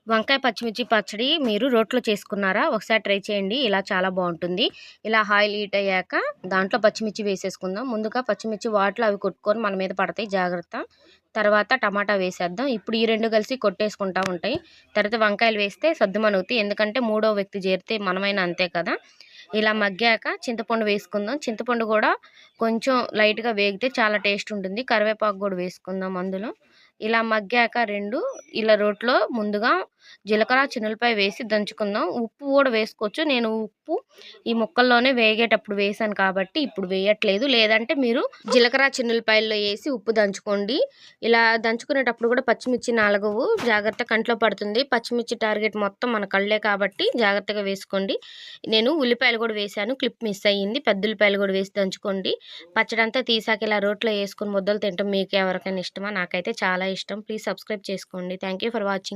వంకాయ పచ్చిమిర్చి పచ్చడి మీరు రోట్లో చేసుకున్నారా? ఒకసారి ట్రై చేయండి. ఇలా చాలా బావుంటుంది. ఇలా ఆయిల్ హీట్ అయ్యాక దాంట్లో పచ్చిమిర్చి వేసేసుకుందాం. ముందుగా పచ్చిమిర్చి వాటర్‌లో అవి కొట్టుకొని మన మీద పడతాయి జాగ్రత్త. తర్వాత టమాటా వేసేద్దాం. ఇప్పుడు ఈ 2 కలిసి కొట్టేసుకుంటా ఉంటాయి. తర్వాత వంకాయలు వేస్తే సద్దుమణుగుతాయి. ఎందుకంటే మూడో వ్యక్తి చేరితే మనమైనా అంతే కదా! ఇలా మగ్గాక చింతపండు వేసుకుందాం. చింతపండు కూడా కొంచెం లైట్‌గా వేగితే చాలా టేస్ట్ ఉంటుంది. కరివేపాకు కూడా వేసుకుందాం అందులో. ఇలా మగ్గాక 2 ఇలా రోట్లో ముందుగా జీలకర్ర, చిన్నులపాయ వేసి దంచుకుందాం. ఉప్పు కూడా వేసుకోవచ్చు. నేను ఉప్పు ఈ ముక్కల్లోనే వేగేటప్పుడు వేశాను కాబట్టి ఇప్పుడు వేయట్లేదు. లేదంటే మీరు జీలకర్ర, చిన్నులపాయల్లో ఏసి ఉప్పు దంచుకోండి. ఇలా దంచుకునేటప్పుడు కూడా పచ్చిమిర్చి నలగవు. జాగ్రత్త కంట్లో పడుతుంది. పచ్చిమిర్చి టార్గెట్ మొత్తం మన కళ్ళే కాబట్టి జాగ్రత్తగా వేసుకోండి. నేను ఉల్లిపాయలు కూడా వేశాను. క్లిప్ మిస్ అయ్యింది. పెద్ద ఉల్లిపాయలు కూడా వేసి దంచుకోండి. పచ్చడంతా తీసాక ఇలా రోట్లో వేసుకొని ముద్దలు తింటాం. మీకు ఎవరికైనా ఇష్టమా? నాకైతే చాలా ఇష్టం. ప్లీజ్ సబ్స్క్రైబ్ చేసుకోండి. Thank you for watching.